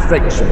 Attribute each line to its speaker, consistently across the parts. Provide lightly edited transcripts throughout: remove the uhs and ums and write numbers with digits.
Speaker 1: administration.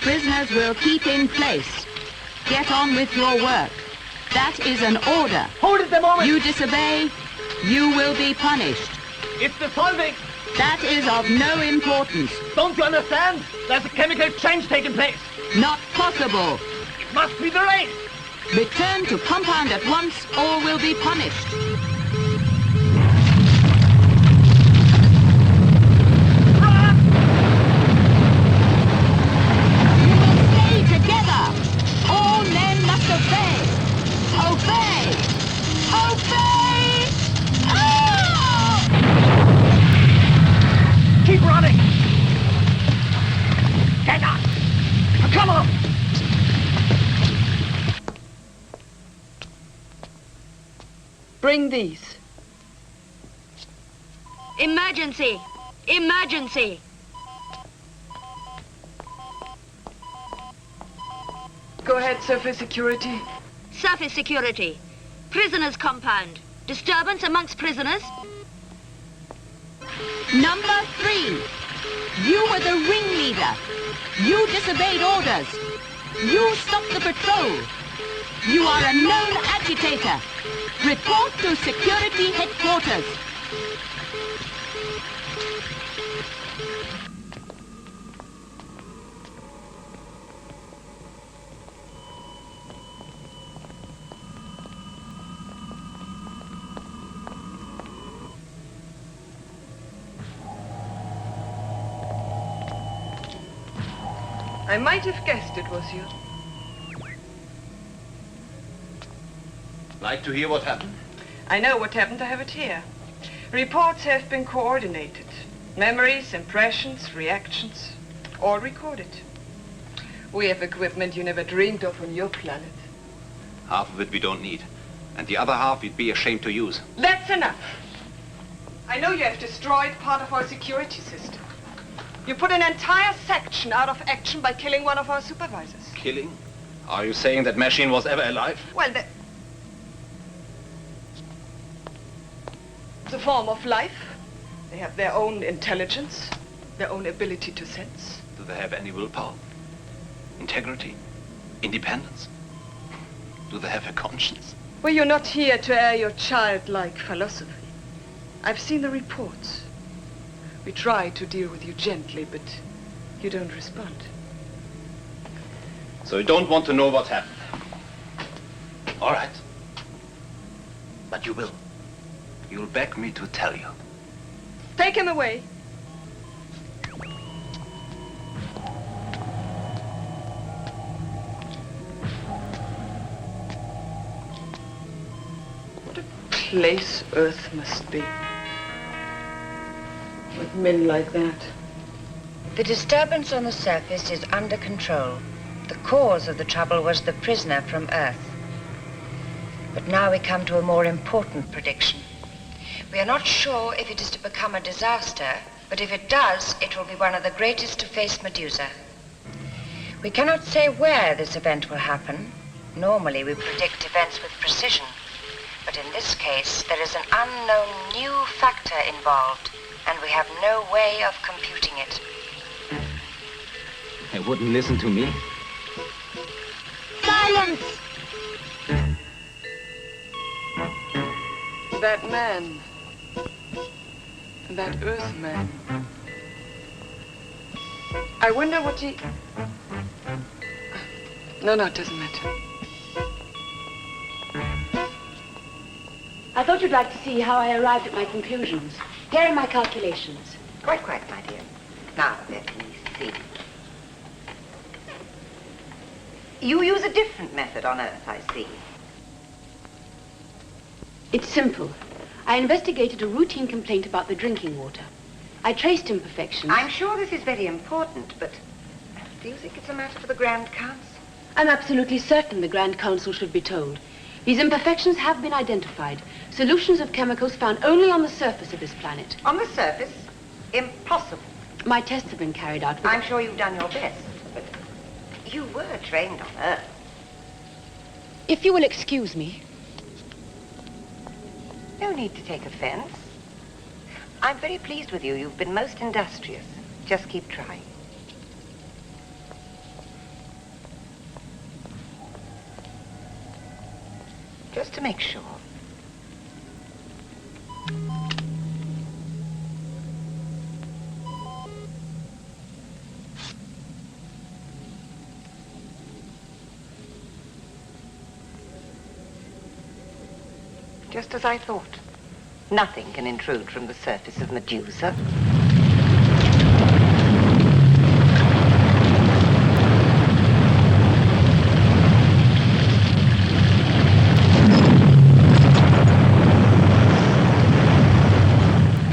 Speaker 2: Prisoners will keep in place. Get on with your work. That is an order.
Speaker 3: Hold it a moment!
Speaker 2: You disobey, you will be punished.
Speaker 3: It's dissolving!
Speaker 2: That is of no importance.
Speaker 3: Don't you understand? There's a chemical change taking place.
Speaker 2: Not possible.
Speaker 3: It must be the rain.
Speaker 2: Return to compound at once or will be punished. You will stay together. All men must obey. Obey! Obey! Oh!
Speaker 3: Keep running! Get up! Come on!
Speaker 4: Bring these.
Speaker 5: Emergency! Emergency!
Speaker 4: Go ahead, surface security.
Speaker 5: Surface security. Prisoners compound. Disturbance amongst prisoners.
Speaker 2: Number 3. You were the ringleader. You disobeyed orders. You stopped the patrol. You are a known agitator. Report to security headquarters.
Speaker 4: I might have guessed it was you.
Speaker 6: Like to hear what happened?
Speaker 4: I know what happened. I have it here. Reports have been coordinated. Memories, impressions, reactions, all recorded. We have equipment you never dreamed of on your planet.
Speaker 6: Half of it we don't need. And the other half we'd be ashamed to use.
Speaker 4: That's enough. I know you have destroyed part of our security system. You put an entire section out of action by killing one of our supervisors.
Speaker 6: Killing? Are you saying that machine was ever alive?
Speaker 4: Well, it's a form of life. They have their own intelligence, their own ability to sense.
Speaker 6: Do they have any willpower? Integrity? Independence? Do they have a conscience?
Speaker 4: Well, you're not here to air your childlike philosophy. I've seen the reports. We try to deal with you gently, but you don't respond.
Speaker 6: So you don't want to know what happened? All right. But you will. You'll beg me to tell you.
Speaker 4: Take him away. What a place Earth must be. With men like that.
Speaker 7: The disturbance on the surface is under control. The cause of the trouble was the prisoner from Earth. But now we come to a more important prediction. We are not sure if it is to become a disaster, but if it does, it will be one of the greatest to face Medusa. We cannot say where this event will happen. Normally we predict events with precision, but in this case there is an unknown new factor involved. and we have no way of computing it.
Speaker 1: They wouldn't listen to me.
Speaker 2: Silence!
Speaker 4: That man. That Earthman. I wonder what he... No, it doesn't matter.
Speaker 8: I thought you'd like to see how I arrived at my conclusions. Here are my calculations.
Speaker 7: Quite, my dear. Now, let me see. You use a different method on Earth, I see.
Speaker 8: It's simple. I investigated a routine complaint about the drinking water. I traced imperfections.
Speaker 7: I'm sure this is very important, but do you think it's a matter for the Grand Council?
Speaker 8: I'm absolutely certain the Grand Council should be told. These imperfections have been identified. Solutions of chemicals found only on the surface of this planet.
Speaker 7: On the surface? Impossible.
Speaker 8: My tests have been carried out.
Speaker 7: I'm sure you've done your best, but you were trained on Earth.
Speaker 8: If you will excuse me.
Speaker 7: No need to take offense. I'm very pleased with you. You've been most industrious. Just keep trying. Just to make sure. Just as I thought. Nothing can intrude from the surface of Medusa.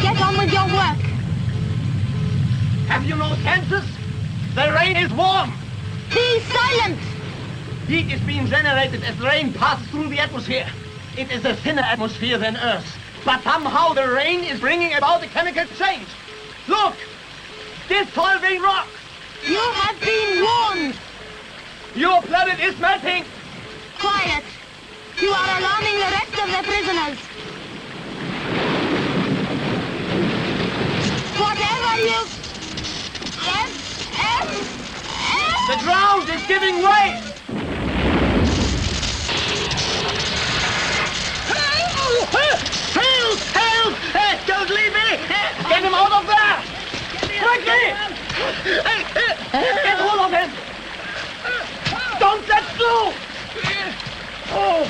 Speaker 2: Get on with your work.
Speaker 3: Have you no senses? The rain is warm.
Speaker 2: Be silent!
Speaker 3: Heat is being generated as rain passes through the atmosphere. It is a thinner atmosphere than Earth. But somehow the rain is bringing about a chemical change. Look! Dissolving rock!
Speaker 2: You have been warned!
Speaker 3: Your planet is melting!
Speaker 2: Quiet! You are alarming the rest of the prisoners! Whatever you...
Speaker 3: The ground is giving way! Help! Help! Don't leave me! Get him out of there! Quickly! Get hold of him! Don't let go! Oh!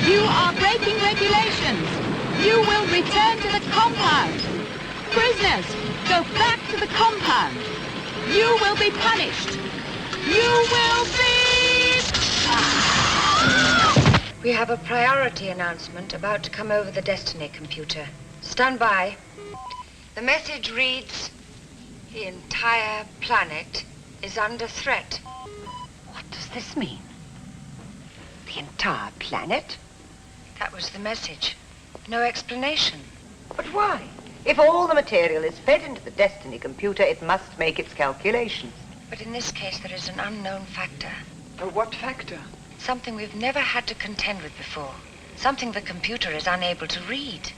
Speaker 2: You are breaking regulations. You will return to the compound. Prisoners, go back to the compound. You will be punished. You will be...
Speaker 7: We have a priority announcement about to come over the Destiny computer. Stand by. The message reads, the entire planet is under threat. What does this mean? The entire planet? That was the message. No explanation. But why? If all the material is fed into the Destiny computer, it must make its calculations. But in this case, there is an unknown factor.
Speaker 4: What factor?
Speaker 7: Something we've never had to contend with before. Something the computer is unable to read.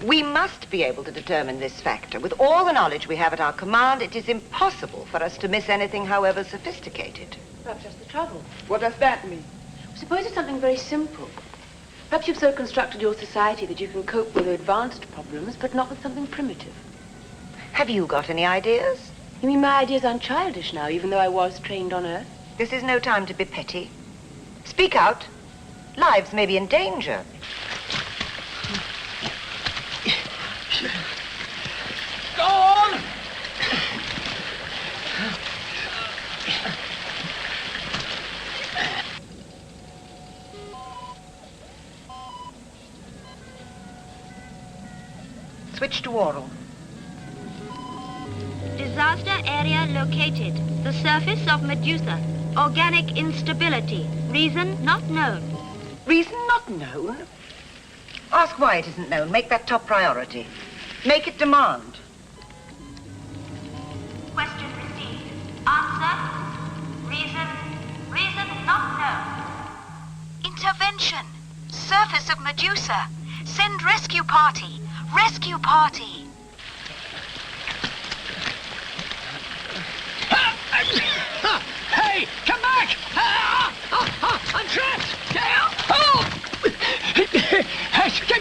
Speaker 7: We must be able to determine this factor. With all the knowledge we have at our command, it is impossible for us to miss anything, however sophisticated.
Speaker 8: Perhaps that's the trouble.
Speaker 4: What does that mean?
Speaker 8: Suppose it's something very simple. Perhaps you've so constructed your society that you can cope with advanced problems, but not with something primitive.
Speaker 7: Have you got any ideas?
Speaker 8: You mean my ideas aren't childish now, even though I was trained on Earth?
Speaker 7: This is no time to be petty. Speak out. Lives may be in danger.
Speaker 3: Go on!
Speaker 7: Switch to oral.
Speaker 5: Disaster area located. The surface of Medusa. Organic instability. Reason not known.
Speaker 7: Reason not known? Ask why it isn't known. Make that top priority. Make it demand.
Speaker 5: Question received. Answer. Reason not known. Intervention. Surface of Medusa. Send rescue party. Rescue party.
Speaker 3: Hey, come back! I'm trapped!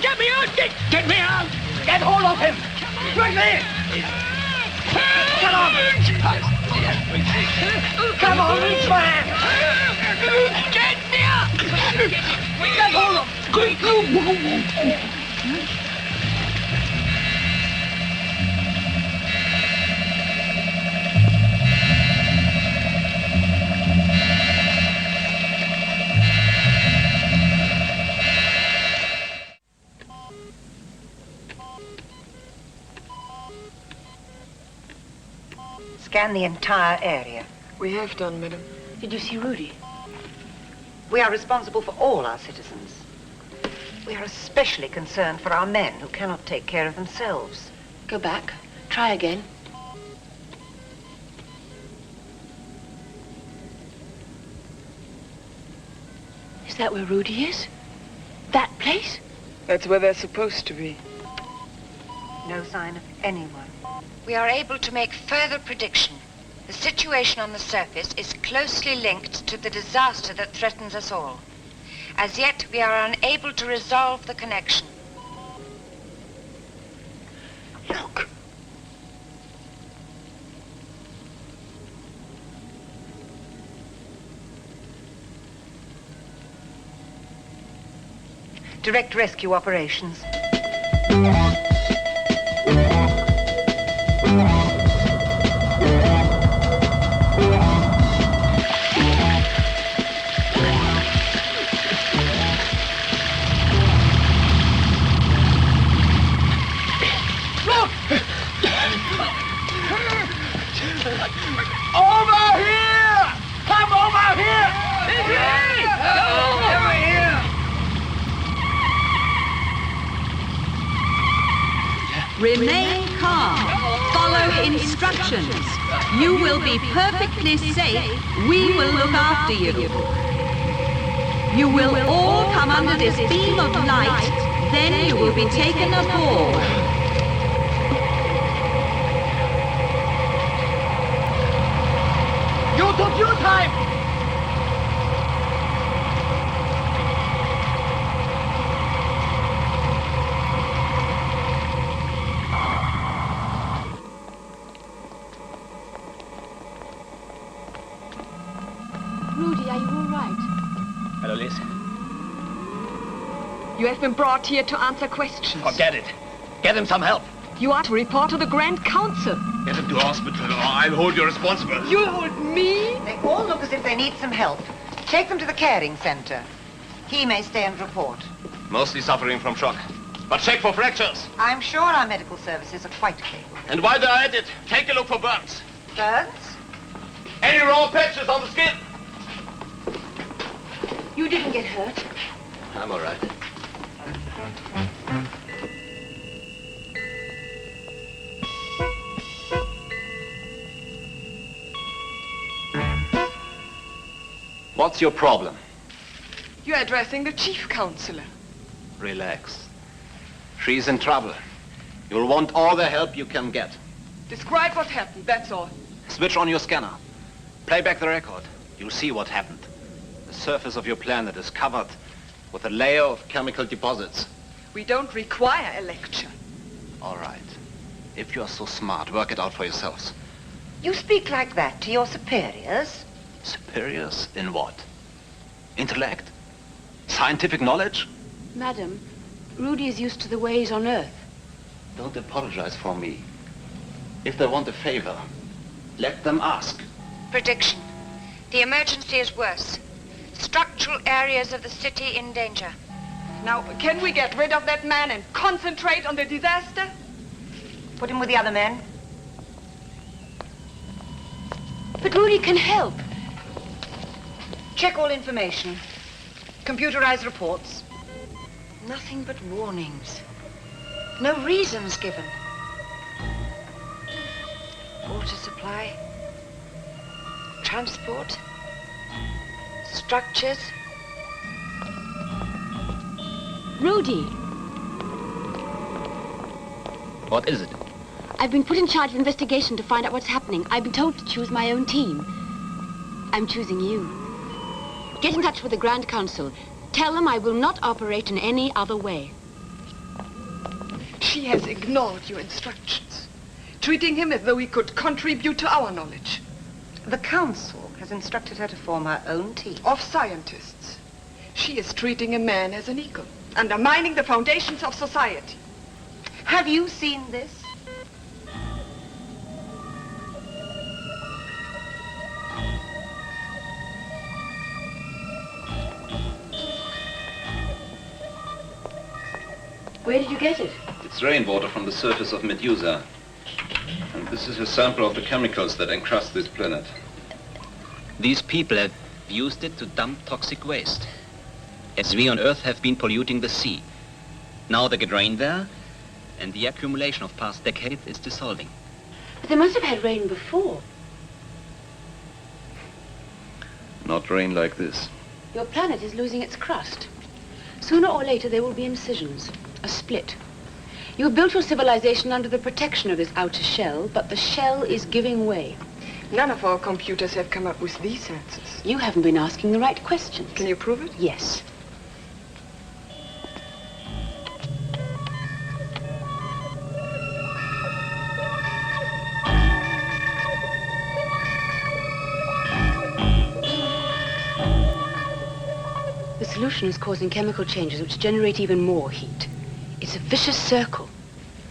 Speaker 3: Get me out! Get me out! Get hold of him! Quickly! Come on! Come on, reach my hand! Get me out! Get hold of him!
Speaker 7: Scan the entire area.
Speaker 4: We have done, madam.
Speaker 8: Did you see Rudy?
Speaker 7: We are responsible for all our citizens. We are especially concerned for our men who cannot take care of themselves.
Speaker 8: Go back. Try again. Is that where Rudy is? That place?
Speaker 4: That's where they're supposed to be.
Speaker 7: No sign of anyone. We are able to make further prediction. The situation on the surface is closely linked to the disaster that threatens us all. As yet, we are unable to resolve the connection.
Speaker 3: Look!
Speaker 7: Direct rescue operations.
Speaker 3: Over here! Come over here! Over here!
Speaker 2: Remain calm. Follow instructions. You will be perfectly safe. We will look after you. You will all come under this beam of light. Then you will be taken aboard.
Speaker 3: You took your time!
Speaker 8: Rudy, are you all right?
Speaker 6: Hello, Liz.
Speaker 4: You have been brought here to answer questions.
Speaker 6: Forget it. Get him some help.
Speaker 4: You are to report to the Grand Council.
Speaker 6: Get him to hospital or I'll hold you responsible.
Speaker 4: You'll hold me?
Speaker 7: They all look as if they need some help. Take them to the caring center. He may stay and report.
Speaker 6: Mostly suffering from shock. But check for fractures.
Speaker 7: I'm sure our medical services are quite capable.
Speaker 6: And while they're at it, take a look for burns.
Speaker 7: Burns?
Speaker 6: Any raw patches on the skin?
Speaker 8: You didn't get hurt.
Speaker 6: I'm all right. What's your problem?
Speaker 4: You're addressing the chief counselor.
Speaker 6: Relax. She's in trouble. You'll want all the help you can get.
Speaker 4: Describe what happened, that's all.
Speaker 6: Switch on your scanner. Play back the record. You'll see what happened. The surface of your planet is covered with a layer of chemical deposits.
Speaker 4: We don't require a lecture.
Speaker 6: All right. If you're so smart, work it out for yourselves.
Speaker 7: You speak like that to your superiors?
Speaker 6: Superiors in what? Intellect? Scientific knowledge?
Speaker 8: Madam, Rudy is used to the ways on Earth.
Speaker 6: Don't apologize for me. If they want a favor, let them ask.
Speaker 7: Prediction. The emergency is worse. Structural areas of the city in danger.
Speaker 4: Now, can we get rid of that man and concentrate on the disaster?
Speaker 7: Put him with the other men.
Speaker 8: But Rudy can help.
Speaker 7: Check all information. Computerized reports. Nothing but warnings. No reasons given. Water supply. Transport. Structures.
Speaker 8: Rudy.
Speaker 6: What is it?
Speaker 8: I've been put in charge of investigation to find out what's happening. I've been told to choose my own team. I'm choosing you. Get in touch with the Grand Council. Tell them I will not operate in any other way.
Speaker 4: She has ignored your instructions, treating him as though he could contribute to our knowledge.
Speaker 7: The council has instructed her to form her own team.
Speaker 4: Of scientists. She is treating a man as an equal, undermining the foundations of society.
Speaker 7: Have you seen this?
Speaker 8: Where did you get it?
Speaker 6: It's rainwater from the surface of Medusa. And this is a sample of the chemicals that encrust this planet. These people have used it to dump toxic waste, as we on Earth have been polluting the sea. Now they get rain there, and the accumulation of past decades is dissolving.
Speaker 8: But they must have had rain before.
Speaker 6: Not rain like this.
Speaker 8: Your planet is losing its crust. Sooner or later there will be incisions, a split. You built your civilization under the protection of this outer shell, but the shell is giving way.
Speaker 4: None of our computers have come up with these answers.
Speaker 8: You haven't been asking the right questions.
Speaker 4: Can you prove it?
Speaker 8: Yes. The solution is causing chemical changes which generate even more heat. It's a vicious circle.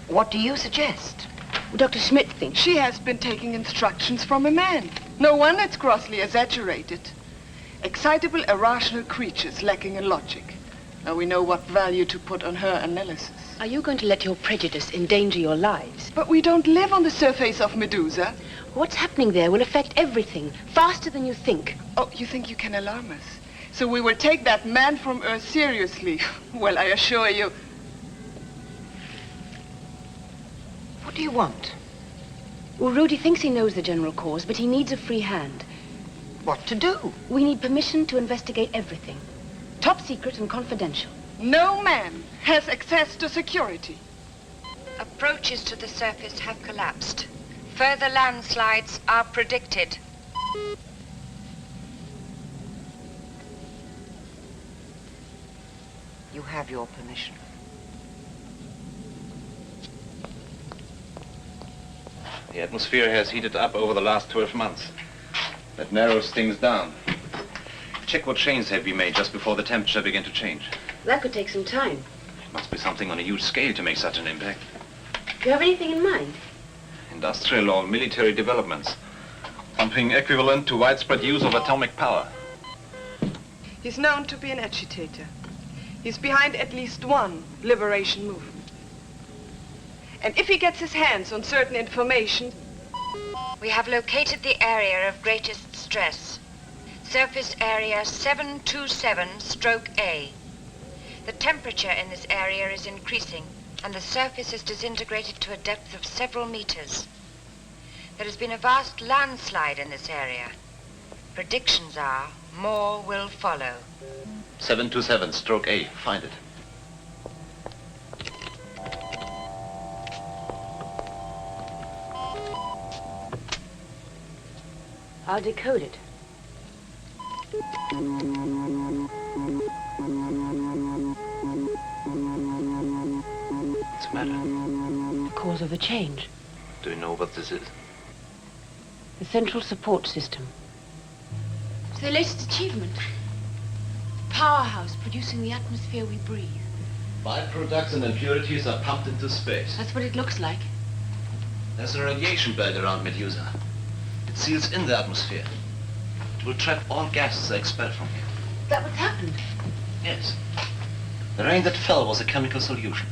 Speaker 7: What do you suggest?
Speaker 8: Dr. Schmidt thinks.
Speaker 4: She has been taking instructions from a man. No wonder it's grossly exaggerated. Excitable, irrational creatures lacking in logic. Now we know what value to put on her analysis.
Speaker 8: Are you going to let your prejudice endanger your lives?
Speaker 4: But we don't live on the surface of Medusa.
Speaker 8: What's happening there will affect everything, faster than you think.
Speaker 4: Oh, you think you can alarm us? So we will take that man from Earth seriously. Well, I assure you.
Speaker 7: What do you want?
Speaker 8: Well, Rudy thinks he knows the general cause, but he needs a free hand.
Speaker 7: What to do?
Speaker 8: We need permission to investigate everything. Top secret and confidential.
Speaker 4: No man has access to security.
Speaker 7: Approaches to the surface have collapsed. Further landslides are predicted. You have your permission.
Speaker 6: The atmosphere has heated up over the last 12 months. That narrows things down. Check what changes have been made just before the temperature began to change.
Speaker 8: That could take some time.
Speaker 6: It must be something on a huge scale to make such an impact.
Speaker 8: Do you have anything in mind?
Speaker 6: Industrial or military developments. Something equivalent to widespread use of atomic power.
Speaker 4: He's known to be an agitator. He's behind at least one liberation movement. And if he gets his hands on certain information...
Speaker 7: We have located the area of greatest stress. Surface area 727/A. The temperature in this area is increasing, and the surface is disintegrated to a depth of several meters. There has been a vast landslide in this area. Predictions are more will follow.
Speaker 6: 727/A. Find it.
Speaker 8: I'll decode it.
Speaker 6: What's the matter?
Speaker 8: The cause of the change.
Speaker 6: Do you know what this is?
Speaker 8: The central support system. It's the latest achievement. Powerhouse producing the atmosphere we breathe.
Speaker 6: Byproducts and impurities are pumped into space.
Speaker 8: That's what it looks like.
Speaker 6: There's a radiation belt around Medusa. It seals in the atmosphere. It will trap all gases expelled from here.
Speaker 8: Is that what's happened?
Speaker 6: Yes. The rain that fell was a chemical solution.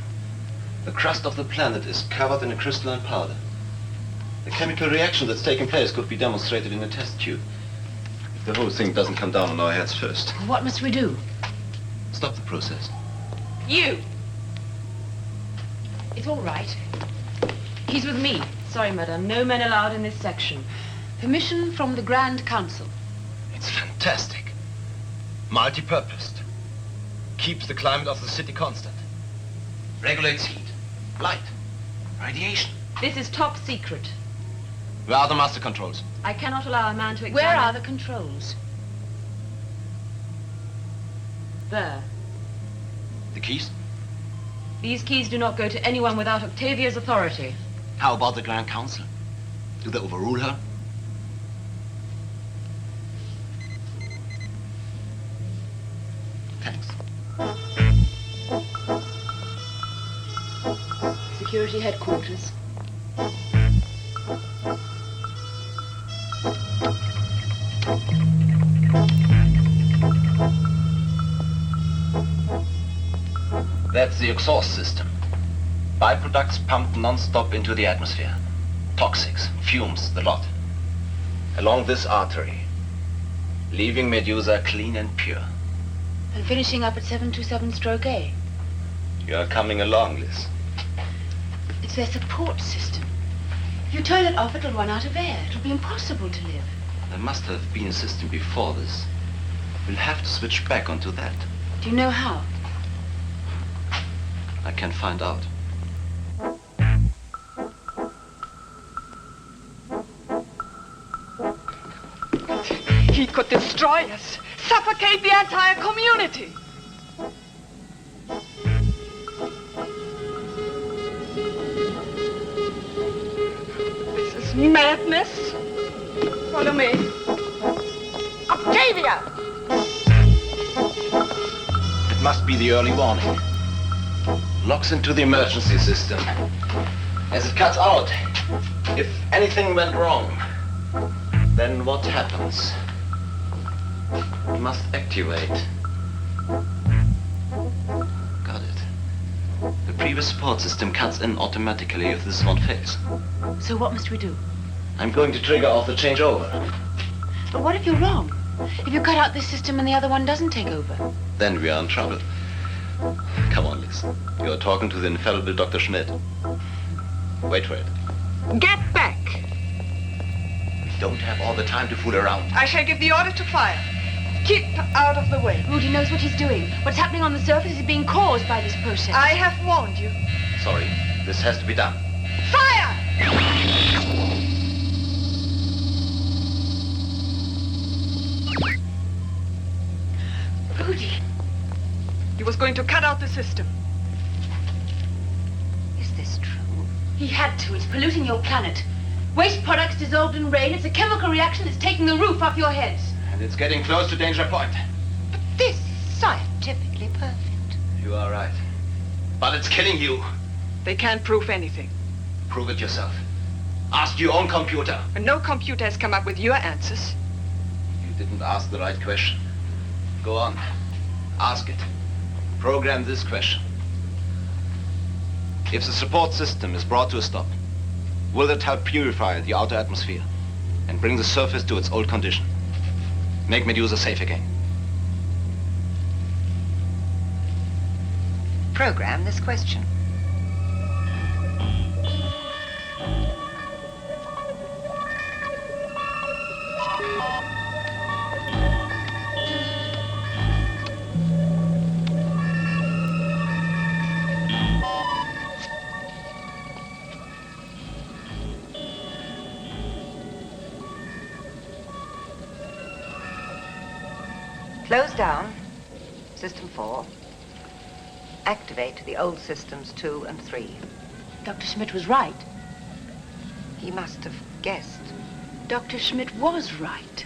Speaker 6: The crust of the planet is covered in a crystalline powder. The chemical reaction that's taken place could be demonstrated in a test tube. If the whole thing doesn't come down on our heads first.
Speaker 8: What must we do?
Speaker 6: Stop the process.
Speaker 8: You! It's all right. He's with me.
Speaker 1: Sorry, madam. No men allowed in this section.
Speaker 8: Permission from the Grand Council.
Speaker 9: It's fantastic. Multi-purposed. Keeps the climate of the city constant.
Speaker 6: Regulates heat, light,
Speaker 9: Radiation.
Speaker 1: This is top secret.
Speaker 9: Where are the master controls?
Speaker 1: I cannot allow a man to examine...
Speaker 8: Where are the controls?
Speaker 1: There.
Speaker 9: The keys?
Speaker 1: These keys do not go to anyone without Octavia's authority.
Speaker 9: How about the Grand Council? Do they overrule her? Thanks.
Speaker 8: Security headquarters.
Speaker 9: That's the exhaust system. Byproducts pumped non-stop into the atmosphere. Toxics, fumes, the lot. Along this artery, leaving Medusa clean and pure.
Speaker 8: And finishing up at 727-A.
Speaker 9: You are coming along, Liz.
Speaker 8: It's their support system. If you turn it off, it'll run out of air. It'll be impossible to live.
Speaker 9: There must have been a system before this. We'll have to switch back onto that.
Speaker 8: Do you know how?
Speaker 9: I can find out.
Speaker 4: He could destroy us, suffocate the entire community. This is madness. Follow me. Octavia!
Speaker 9: It must be the early warning. Locks into the emergency system. As it cuts out, if anything went wrong, then what happens? It must activate. Got it. The previous support system cuts in automatically if this one fails.
Speaker 8: So what must we do?
Speaker 9: I'm going to trigger off the changeover.
Speaker 8: But what if you're wrong? If you cut out this system and the other one doesn't take over?
Speaker 9: Then we are in trouble. Come on, Liz. You're talking to the infallible Dr. Schmidt. Wait for it.
Speaker 4: Get back!
Speaker 9: We don't have all the time to fool around.
Speaker 4: I shall give the order to fire. Keep out of the way.
Speaker 8: Rudy knows what he's doing. What's happening on the surface is being caused by this process.
Speaker 4: I have warned you.
Speaker 9: Sorry, this has to be done.
Speaker 4: Fire!
Speaker 8: Rudy!
Speaker 4: He was going to cut out the system.
Speaker 8: Is this true? He had to. It's polluting your planet. Waste products dissolved in rain. It's a chemical reaction that's taking the roof off your heads.
Speaker 9: And it's getting close to danger point.
Speaker 7: But this is scientifically perfect.
Speaker 9: You are right. But it's killing you.
Speaker 4: They can't prove anything.
Speaker 9: Prove it yourself. Ask your own computer.
Speaker 4: And no computer has come up with your answers.
Speaker 9: You didn't ask the right question. Go on. Ask it. Program this question. If the support system is brought to a stop, will it help purify the outer atmosphere and bring the surface to its old condition? Make Medusa safe again.
Speaker 7: Program this question. Close down. System 4. Activate the old systems 2 and 3.
Speaker 8: Dr. Schmidt was right.
Speaker 7: He must have guessed.
Speaker 8: Dr. Schmidt was right.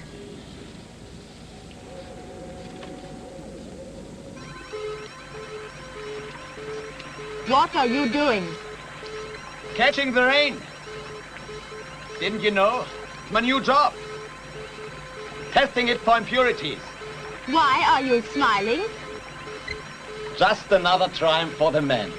Speaker 2: What are you doing?
Speaker 3: Catching the rain. Didn't you know? It's my new job. Testing it for impurities.
Speaker 2: Why are you smiling?
Speaker 3: Just another triumph for the men.